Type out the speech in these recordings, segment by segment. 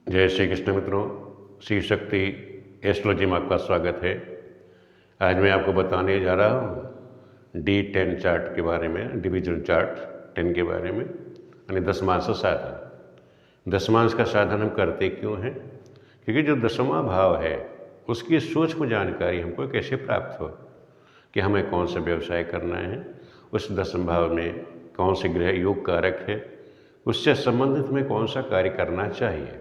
जय श्री कृष्ण मित्रों, श्री शक्ति एस्ट्रोलॉजी में आपका स्वागत है। आज मैं आपको बताने जा रहा हूँ D10 चार्ट के बारे में, डिवीजन चार्ट 10 के बारे में, यानी दशमांश साधन। दशमांश का साधन हम करते क्यों हैं? क्योंकि जो दसवां भाव है उसकी सूक्ष्म जानकारी हमको कैसे प्राप्त हो कि हमें कौन सा व्यवसाय करना है, उस दसम भाव में कौन से ग्रह योग कारक है, उससे संबंधित में कौन सा कार्य करना चाहिए।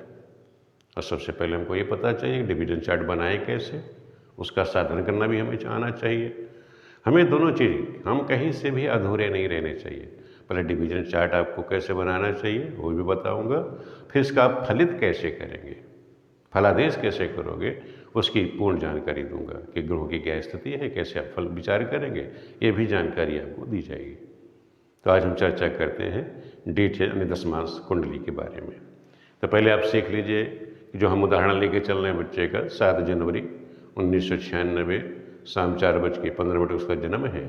और सबसे पहले हमको ये पता चाहिए कि डिवीजन चार्ट बनाए कैसे, उसका साधन करना भी हमें आना चाहिए। हमें दोनों चीज़, हम कहीं से भी अधूरे नहीं रहने चाहिए। पहले डिवीजन चार्ट आपको कैसे बनाना चाहिए वो भी बताऊंगा, फिर इसका आप फलित कैसे करेंगे, फलादेश कैसे करोगे, उसकी पूर्ण जानकारी दूंगा कि ग्रहों की क्या स्थिति है, कैसे आप फल विचार करेंगे, ये भी जानकारी आपको दी जाएगी। तो आज हम चर्चा करते हैं D10 यानी दशमांश कुंडली के बारे में। तो पहले आप सीख लीजिए कि जो हम उदाहरण लेके चल रहे हैं बच्चे का 7 जनवरी 1996 शाम 4:15 उसका जन्म है,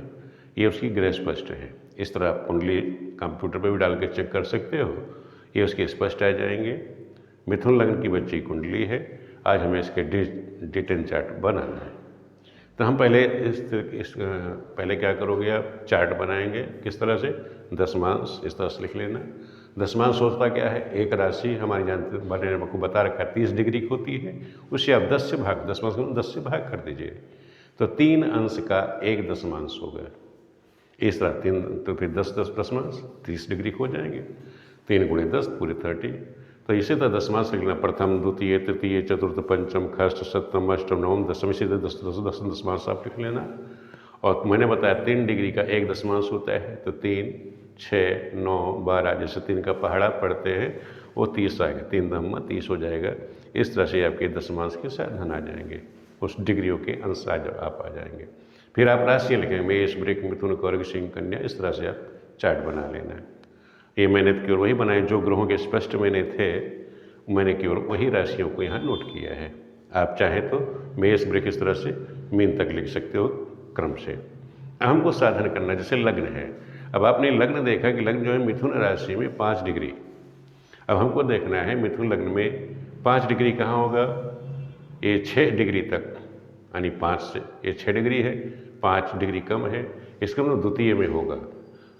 ये उसकी ग्रह स्पष्ट है। इस तरह आप कुंडली कंप्यूटर पर भी डाल के चेक कर सकते हो, ये उसके स्पष्ट आ जाएंगे। मिथुन लग्न की बच्ची कुंडली है। आज हमें इसके D10 चार्ट बनाना है। तो हम पहले पहले क्या करोगे, आप चार्ट बनाएंगे किस तरह से, दशमांश इस तरह से लिख लेना। दशमांश होता क्या है, एक राशि हमारी जानते मैंने आपको बता रखा है 30 डिग्री की होती है, उसे आप 10 से भाग, दशमांश को 10 से भाग कर दीजिए तो 3 अंश का एक दशमांश होगा। इस तरह 3 तो फिर 10 10 दशमांश 30 डिग्री हो जाएंगे, 3 गुणे 10 पूरे 30। तो इसी तरह दशमांश लिखना, प्रथम द्वितीय तृतीय चतुर्थ पंचम षष्ठ सप्तम अष्टम नवम दशम, इसी तरह 10 10 10 दशमांश आप लिख लेना। और मैंने बताया 3 डिग्री का एक दशमांश होता है, तो 3 6 9 12, जैसे 3 का पहाड़ा पढ़ते हैं वो 30 आएगा, 3 दम्मा 30 हो जाएगा। इस तरह से आपके दशमांश के साधन आ जाएंगे, उस डिग्रियों के अंश आप आ जाएंगे। फिर आप राशियाँ लिखेंगे, मेष वृक मिथुन कर्क सिंह कन्या, इस तरह से आप चार्ट बना लेना है। ये मैंने केवल वही बनाए जो ग्रहों के स्पष्ट मैंने थे, मैंने केवल वही राशियों को यहाँ नोट किया है। आप चाहें तो मेष वृक इस तरह से मीन तक लिख सकते हो क्रम से। हमको साधन करना, जैसे लग्न है, अब आपने लग्न देखा कि लग्न जो है मिथुन राशि में 5 डिग्री। अब हमको देखना है मिथुन लग्न में 5 डिग्री कहाँ होगा, ये 6 डिग्री तक, यानी 5 से ये 6 डिग्री है, 5 डिग्री कम है, इसका मतलब द्वितीय में होगा।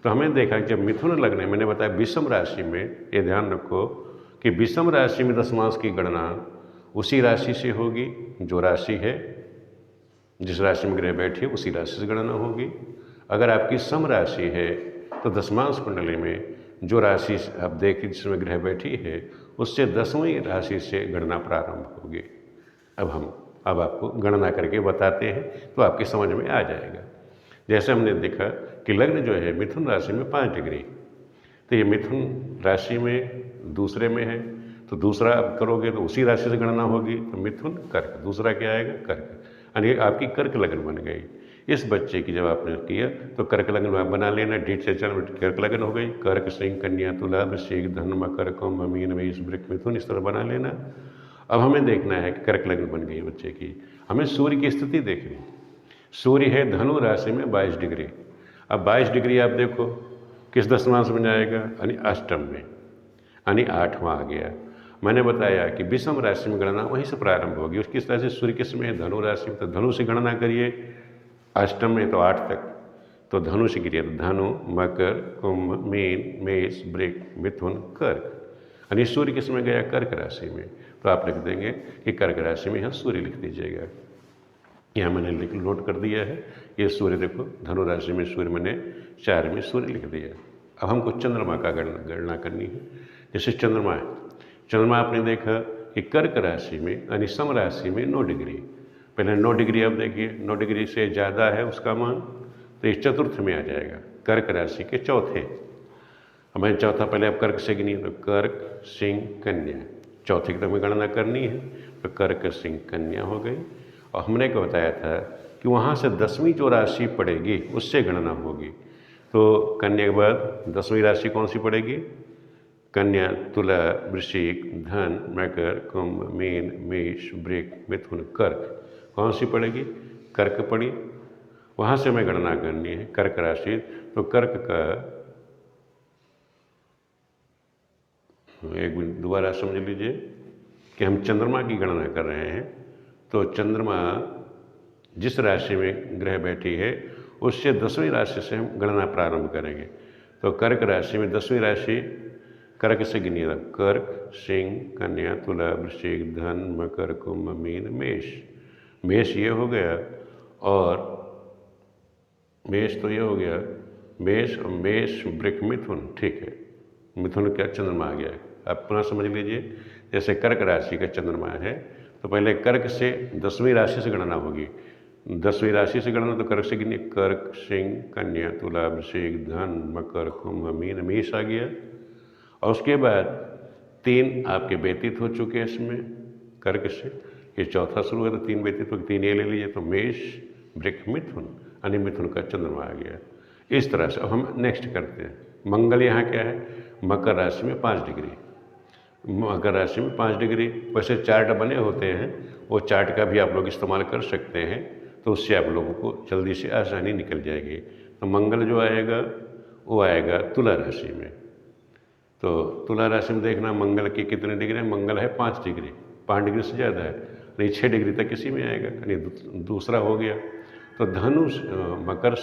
तो हमें देखा कि जब मिथुन लग्न है, मैंने बताया विषम राशि में, ये ध्यान रखो कि विषम राशि में दशमांश की गणना उसी राशि से होगी जो राशि है, जिस राशि में ग्रह बैठे उसी राशि से गणना होगी। अगर आपकी सम राशि है तो दशमांश कुंडली में जो राशि आप देखिए जिसमें ग्रह बैठी है उससे 10वीं राशि से गणना प्रारंभ होगी। अब आपको गणना करके बताते हैं तो आपकी समझ में आ जाएगा। जैसे हमने देखा कि लग्न जो है मिथुन राशि में 5 डिग्री, तो ये मिथुन राशि में दूसरे में है, तो दूसरा आप करोगे तो उसी राशि से गणना होगी, तो मिथुन कर्क, दूसरा क्या आएगा कर्क, यानी आपकी कर्क लग्न बन गई। इस बच्चे की जब आपने किया तो कर्क लग्न आप बना लेना, D10 कर्क लग्न हो गई, कर्क सिंह कन्या तुला वृश्चिक धन मकर कुंभ मीन मेष वृक मिथुन, इस तरह बना लेना। अब हमें देखना है कि कर्क लग्न बन गई बच्चे की, हमें सूर्य की स्थिति देखनी। सूर्य है धनु राशि में 22 डिग्री। अब 22 डिग्री आप देखो किस दशमांश में जाएगा, यानी अष्टम में, यानी 8वां आ गया। मैंने बताया कि विषम राशि में गणना वहीं से प्रारंभ होगी, उसकी तरह से सूर्य किस में है, धनु राशि में, तो धनु से गणना करिए, अष्टम में तो 8 तक, तो धनु से गिरिए, तो धनु मकर कुंभ मीन मेष वृक मिथुन कर्क, यानी सूर्य किस में गया, कर्क राशि में। तो आप लिख देंगे कि कर्क राशि में यहाँ सूर्य लिख दीजिएगा। यहाँ मैंने नोट कर दिया है, ये सूर्य देखो धनु राशि में सूर्य, मैंने 4 में सूर्य लिख दिया। अब हमको चंद्रमा का गणना करनी है। जैसे चंद्रमा है, चंद्रमा आपने देखा कि कर्क राशि में यानी सम राशि में 9 डिग्री, पहले 9 डिग्री, अब देखिए 9 डिग्री से ज़्यादा है उसका मान, तो ये चतुर्थ में आ जाएगा, कर्क राशि के चौथे। अब मैं चौथा पहले आप कर्क से गिनी, तो कर्क सिंह कन्या, चौथे की तक में गणना करनी है, तो कर्क सिंह कन्या हो गई। और हमने को बताया था कि वहाँ से 10वीं जो राशि पड़ेगी उससे गणना होगी। तो कन्या के बाद 10वीं राशि कौन सी पड़ेगी, कन्या तुला वृश्चिक धन मकर कुंभ मीन मेष वृक मिथुन कर्क, कौन सी पड़ेगी, कर्क पड़ी। वहाँ से हमें गणना करनी है कर्क राशि, तो कर्क का, एक मिनट दोबारा समझ लीजिए, कि हम चंद्रमा की गणना कर रहे हैं, तो चंद्रमा जिस राशि में ग्रह बैठी है उससे 10वीं राशि से हम गणना प्रारंभ करेंगे। तो कर्क राशि में 10वीं राशि कर्क से गिनिएगा, कर्क, सिंह, कन्या, तुला, वृश्चिक, धन, मकर, कुंभ, मीन, मेष। मेष ये हो गया, और मेष तो ये हो गया, मेष और मेष, वृक, मिथुन, ठीक है। मिथुन क्या चंद्रमा आ गया है। अब पुनः समझ लीजिए, जैसे कर्क राशि का चंद्रमा है तो पहले कर्क से 10वीं राशि से गणना होगी। 10वीं राशि से गणना तो कर्क से गिनिए, कर्क, सिंह, कन्या, तुला, वृश्चिक, धन, मकर, कुंभ, मीन, मेष आ गया। और उसके बाद 3 आपके व्यतीत हो चुके हैं इसमें कर्क से, ये चौथा शुरू है तो 3 व्यतीत हो, 3 ये ले लीजिए, तो मेष, वृक, मिथुन, यानी मिथुन का चंद्रमा आ गया। इस तरह से अब हम नेक्स्ट करते हैं। मंगल यहाँ क्या है, मकर राशि में 5 डिग्री, मकर राशि में 5 डिग्री। वैसे चार्ट बने होते हैं, वो चार्ट का भी आप लोग इस्तेमाल कर सकते हैं, तो उससे आप लोगों को जल्दी से आसानी निकल जाएगी। तो मंगल जो आएगा वो आएगा तुला राशि में। तो तुला राशि में देखना मंगल की कितने डिग्री है, मंगल है 5 डिग्री, 5 डिग्री से ज़्यादा है, नहीं 6 डिग्री तक किसी में आएगा, यानी दूसरा हो गया। तो धनुष मकर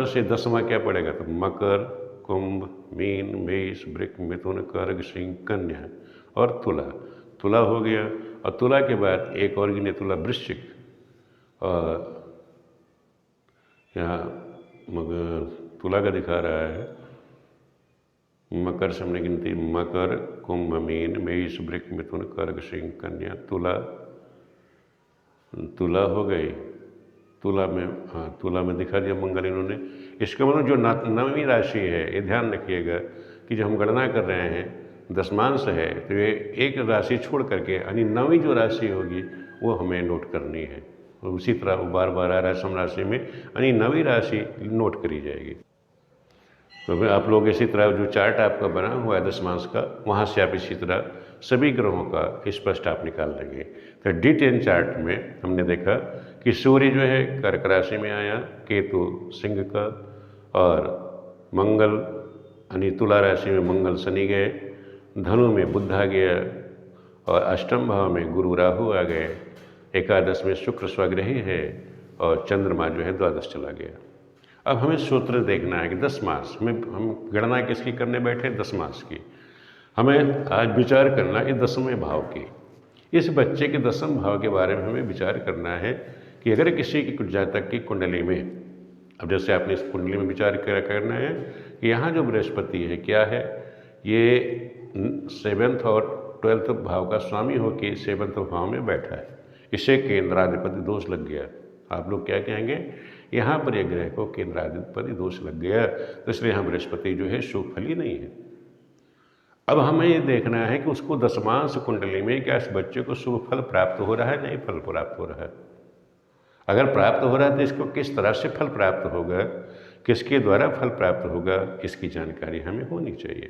से 10वां क्या पड़ेगा, तो मकर, कुंभ, मीन, मेष, वृक, मिथुन, कर्क, सिंह, कन्या और तुला। तुला हो गया, और तुला के बाद एक और गिने, तुला, वृश्चिक, और यहाँ मगर तुला का दिखा रहा है, मकर से हमने गिनती, मकर, कुंभ, मीन, मेष, वृक, मिथुन, कर्क, सिंह, कन्या, तुला, तुला हो गई। तुला में, हाँ तुला में दिखा दिया मंगल इन्होंने। इसका मतलब जो 9वीं राशि है, ये ध्यान रखिएगा कि जो हम गणना कर रहे हैं दशमांश है, तो ये एक राशि छोड़ करके यानी 9वीं जो राशि होगी वो हमें नोट करनी है। तो उसी तरह वो बार बार आ रहा है सम राशि में, यानी 9वीं राशि नोट करी जाएगी। तो फिर आप लोग इसी तरह जो चार्ट आपका बना हुआ है दशमांश का, वहाँ से आप इसी तरह सभी ग्रहों का स्पष्ट आप निकाल लेंगे। तो D10 चार्ट में हमने देखा कि सूर्य जो है कर्क राशि में आया, केतु सिंह का, और मंगल यानी तुला राशि में मंगल शनि गए, धनु में बुध आ गया, और अष्टम भाव में गुरु राहु आ गए, एकादश में शुक्र स्वग्रही है, और चंद्रमा जो है द्वादश चला गया। अब हमें सूत्र देखना है कि दशमांश में हम गणना किसकी करने बैठे, दशमांश की। हमें आज विचार करना है 10वें भाव की। इस बच्चे के 10वें भाव के बारे में हमें विचार करना है कि अगर किसी की कुछ जातक की कुंडली में, अब जैसे आपने इस कुंडली में विचार करना है कि यहाँ जो बृहस्पति है क्या है, ये 7th और 12th भाव का स्वामी होकर 7th भाव में बैठा है, इसे केंद्राधिपति दोष लग गया। आप लोग क्या कहेंगे, यहाँ पर एक ग्रह को केंद्राधिपति दोष लग गया, तो इसलिए यहाँ बृहस्पति जो है शुभ फल ही नहीं है। अब हमें ये देखना है कि उसको दशमांश कुंडली में क्या इस बच्चे को शुभ फल प्राप्त हो रहा है, नहीं फल प्राप्त हो रहा है। अगर प्राप्त हो रहा है तो इसको किस तरह से फल प्राप्त होगा, किसके द्वारा फल प्राप्त होगा, इसकी जानकारी हमें होनी चाहिए।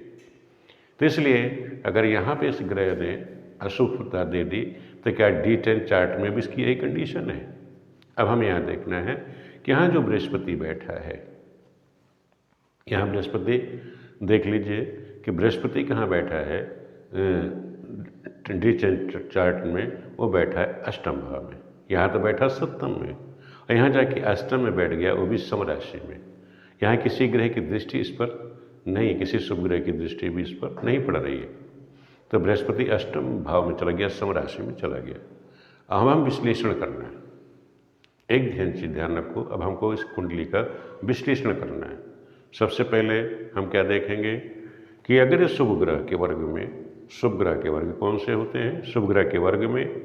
तो इसलिए अगर यहाँ पे इस ग्रह ने अशुभता दे दी तो क्या D10 चार्ट में भी इसकी यही कंडीशन है। अब हमें यहाँ देखना है कि यहाँ जो बृहस्पति बैठा है, यहाँ बृहस्पति देख लीजिए कि बृहस्पति कहाँ बैठा है, D10 चार्ट में वो बैठा है अष्टम भाव में, यहाँ तो बैठा सप्तम में, और यहाँ जाके अष्टम में बैठ गया, वो भी सम राशि में। यहाँ किसी ग्रह की दृष्टि इस पर नहीं, किसी शुभ ग्रह की दृष्टि भी इस पर नहीं पड़ रही है। तो बृहस्पति अष्टम भाव में चला गया, सम राशि में चला गया। अब हम विश्लेषण करना है, एक चीज ध्यान रखो, अब हमको इस कुंडली का विश्लेषण करना है। सबसे पहले हम क्या देखेंगे कि अगर शुभ ग्रह के वर्ग में, शुभ ग्रह के वर्ग कौन से होते हैं, शुभ ग्रह के वर्ग में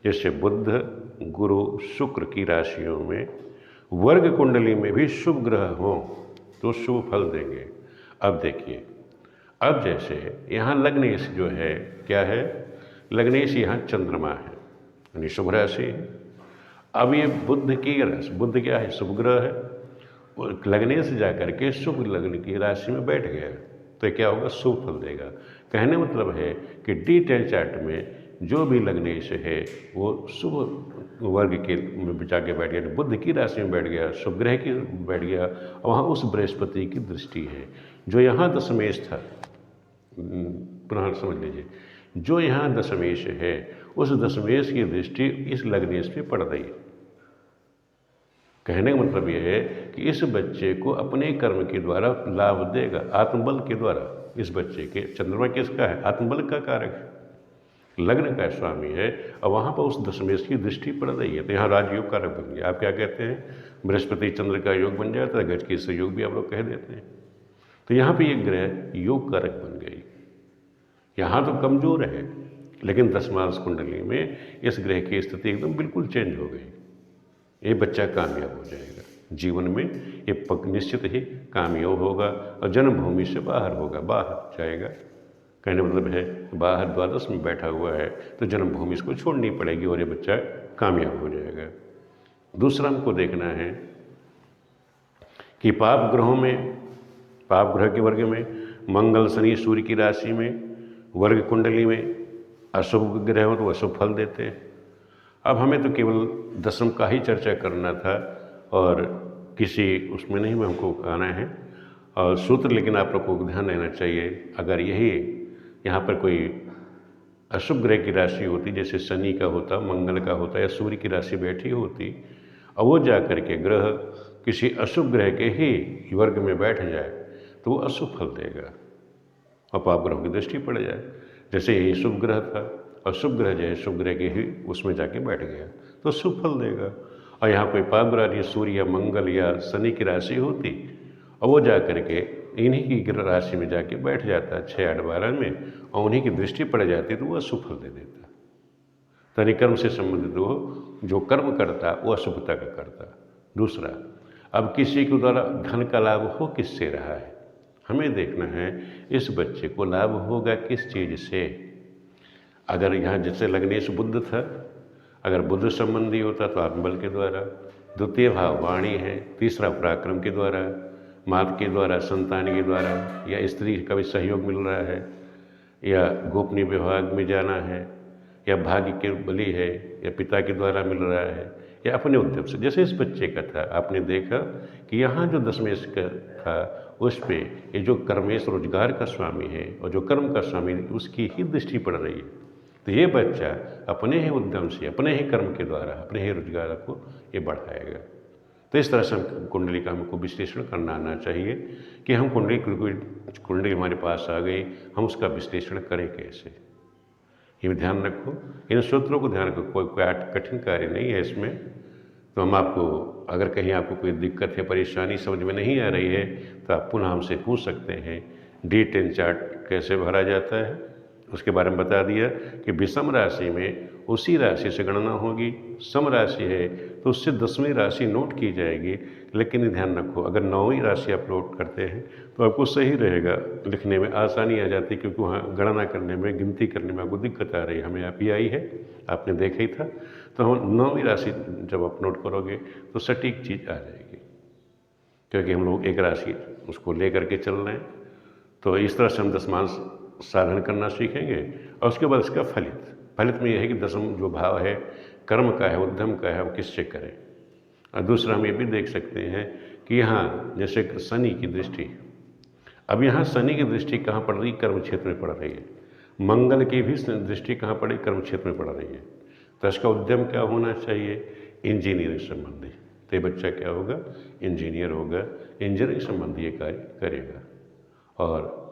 जैसे बुध, गुरु, शुक्र की राशियों में वर्ग कुंडली में भी शुभ ग्रह हों तो शुभ फल देंगे। अब देखिए, अब जैसे यहाँ लग्नेश जो है क्या है, लग्नेश यहाँ चंद्रमा है यानी शुभ राशि है। अब ये बुध की राशि, बुध क्या है, शुभ ग्रह है, लग्नेश जा करके शुभ लग्न की राशि में बैठ गया, तो क्या होगा, शुभ फल देगा। कहने मतलब है कि D10 चार्ट में जो भी लग्नेश है वो शुभ वर्ग के में जाके बैठ गया, बुध की राशि में बैठ गया, शुभ ग्रह की बैठ गया, और वहाँ उस बृहस्पति की दृष्टि है जो यहाँ दशमेश था। पुनः समझ लीजिए, जो यहाँ दशमेश है उस दशमेश की दृष्टि इस लग्नेश पे पड़ रही है। कहने का मतलब यह है कि इस बच्चे को अपने कर्म के द्वारा लाभ देगा, आत्मबल के द्वारा। इस बच्चे के चंद्रमा किसका है? आत्मबल का कारक है, लग्न का स्वामी है, और वहाँ पर उस दशमेश की दृष्टि पड़ रही है, तो यहाँ राजयोग कारक बन गया। आप क्या कहते हैं? बृहस्पति चंद्र का योग बन जाता है, गज के संयोग भी आप लोग कह देते हैं। तो यहाँ पे ये ग्रह योग कारक बन गई। यहाँ तो कमजोर है, लेकिन दशमांश कुंडली में इस ग्रह की स्थिति एकदम बिल्कुल चेंज हो गई। ये बच्चा कामयाब हो जाएगा जीवन में, ये पक निश्चित ही कामयाब होगा और जन्मभूमि से बाहर होगा, बाहर जाएगा। कहने मतलब है बाहर द्वादश में बैठा हुआ है तो जन्मभूमि इसको छोड़नी पड़ेगी और ये बच्चा कामयाब हो जाएगा। दूसरा हमको देखना है कि पाप ग्रहों में, पाप ग्रह के वर्ग में मंगल शनि सूर्य की राशि में वर्ग कुंडली में अशुभ ग्रह हो तो अशुभ फल देते हैं। अब हमें तो केवल दशम का ही चर्चा करना था और किसी उसमें नहीं में हमको आना है और सूत्र, लेकिन आप लोग को ध्यान रहना चाहिए। अगर यही यहाँ पर कोई अशुभ ग्रह की राशि होती, जैसे शनि का होता, मंगल का होता या सूर्य की राशि बैठी होती, और वो जा कर के ग्रह किसी अशुभ ग्रह के ही वर्ग में बैठ जाए तो वो अशुभ फल देगा और पाप ग्रहों की दृष्टि पड़ जाए। जैसे यही शुभ ग्रह था और शुभ ग्रह जो है शुभ ग्रह के ही उसमें जाके बैठ गया तो शुभ फल देगा। और यहाँ कोई पाप ग्रह सूर्य या मंगल या शनि की राशि होती और वो जा करके इन्हीं की राशि में जाके बैठ जाता 6, 8, 12 में और उन्हीं की दृष्टि पड़ जाती तो वो अशुभ फल दे देता। तनि कर्म से संबंधित हो, जो कर्म करता वो अशुभता का करता। दूसरा, अब किसी के द्वारा धन का लाभ हो किससे रहा है, हमें देखना है इस बच्चे को लाभ होगा किस चीज़ से। अगर यहाँ जैसे लग्नेश बुध था, अगर बुध संबंधी होता तो आत्मबल के द्वारा, द्वितीय भाव वाणी है, तीसरा पराक्रम के द्वारा, माता के द्वारा, संतान के द्वारा, या स्त्री का भी सहयोग मिल रहा है, या गोपनीय विभाग में जाना है, या भाग्य के बली है, या पिता के द्वारा मिल रहा है, या अपने उद्यम से। जैसे इस बच्चे का था, आपने देखा कि यहाँ जो दशमेश का था उस पे ये जो कर्मेश रोजगार का स्वामी है और जो कर्म का स्वामी उसकी ही दृष्टि पड़ रही है। तो ये बच्चा अपने ही उद्यम से, अपने ही कर्म के द्वारा, अपने ही रोजगार को ये बढ़ाएगा। तो इस तरह से हम कुंडली का हमको विश्लेषण करना आना चाहिए कि हम कुंडली हमारे पास आ गई, हम उसका विश्लेषण करें कैसे। ये भी ध्यान रखो, इन सूत्रों को ध्यान रखो, कोई कठिन कार्य नहीं है इसमें। तो हम आपको, अगर कहीं आपको कोई दिक्कत है, परेशानी समझ में नहीं आ रही है तो आप पुनः हमसे पूछ सकते हैं। D10 चार्ट कैसे भरा जाता है उसके बारे में बता दिया कि विषम राशि में उसी राशि से गणना होगी, सम राशि है तो उससे 10वीं राशि नोट की जाएगी। लेकिन ध्यान रखो, अगर 9वीं राशि आप नोट करते हैं तो आपको सही रहेगा, लिखने में आसानी आ जाती, क्योंकि वहाँ गणना करने में, गिनती करने में आपको दिक्कत आ रही है। हमें आप ही आई है, आपने देखा ही था। तो हम 9वीं राशि जब आप नोट करोगे तो सटीक चीज़ आ जाएगी, क्योंकि हम लोग एक राशि उसको ले करके चल रहे हैं। तो इस तरह से हम दशमांश साधन करना सीखेंगे और उसके बाद इसका फलित में यह है कि दशम जो भाव है कर्म का है, उद्यम का है, वो किससे करें। और दूसरा हम ये भी देख सकते हैं कि यहाँ जैसे शनि की दृष्टि, अब यहाँ शनि की दृष्टि कहाँ पड़ रही? कर्म क्षेत्र में पड़ रही है। मंगल की भी दृष्टि कहाँ पड़ी? कर्म क्षेत्र में पड़ रही है। तो इसका उद्यम क्या होना चाहिए? इंजीनियरिंग संबंधी। तो ये बच्चा क्या होगा? इंजीनियर होगा, इंजीनियरिंग संबंधी ये कार्य करेगा। और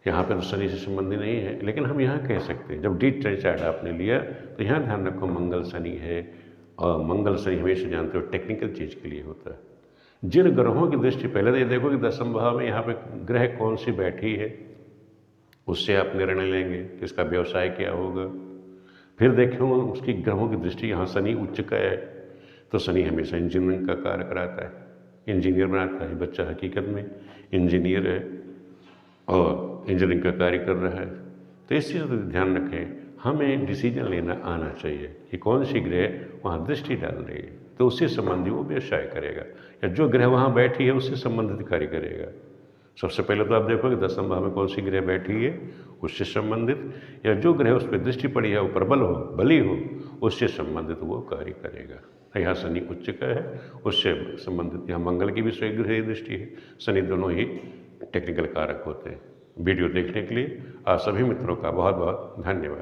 यहाँ पर तो शनि से संबंधी नहीं है, लेकिन हम यहाँ कह सकते हैं, जब D10 चार्ट आपने लिया तो यहाँ ध्यान रखो मंगल शनि है, और मंगल शनि हमेशा जानते हो टेक्निकल चीज़ के लिए होता है। जिन ग्रहों की दृष्टि, पहले तो ये देखो कि दशम भाव में यहाँ पे ग्रह कौन सी बैठी है, उससे आप निर्णय लेंगे कि इसका व्यवसाय क्या होगा। फिर देखो उसकी ग्रहों की दृष्टि, यहाँ शनि उच्च का है तो शनि हमेशा इंजीनियरिंग का कार्य कराता है, इंजीनियर बनाता है। बच्चा हकीकत में इंजीनियर है और इंजीनियरिंग का कार्य कर रहा है। तो इस चीज़ पर ध्यान रखें, हमें डिसीजन लेना आना चाहिए कि कौन सी ग्रह वहाँ दृष्टि डाल रही है, तो उससे संबंधी वो व्यवसाय करेगा, या जो ग्रह वहाँ बैठी है उससे संबंधित कार्य करेगा। सबसे पहले तो आप देखो कि दशम भाव में कौन सी ग्रह बैठी है, उससे संबंधित, या जो ग्रह उस पर दृष्टि पड़ी है वो प्रबल हो, बली हो, उससे संबंधित वो कार्य करेगा। यहाँ शनि उच्च का है, उससे संबंधित। यहाँ मंगल की भी स्वग्रह दृष्टि है, शनि दोनों ही टेक्निकल कारक होते हैं, वीडियो देखने के लिए आप सभी मित्रों का बहुत बहुत धन्यवाद।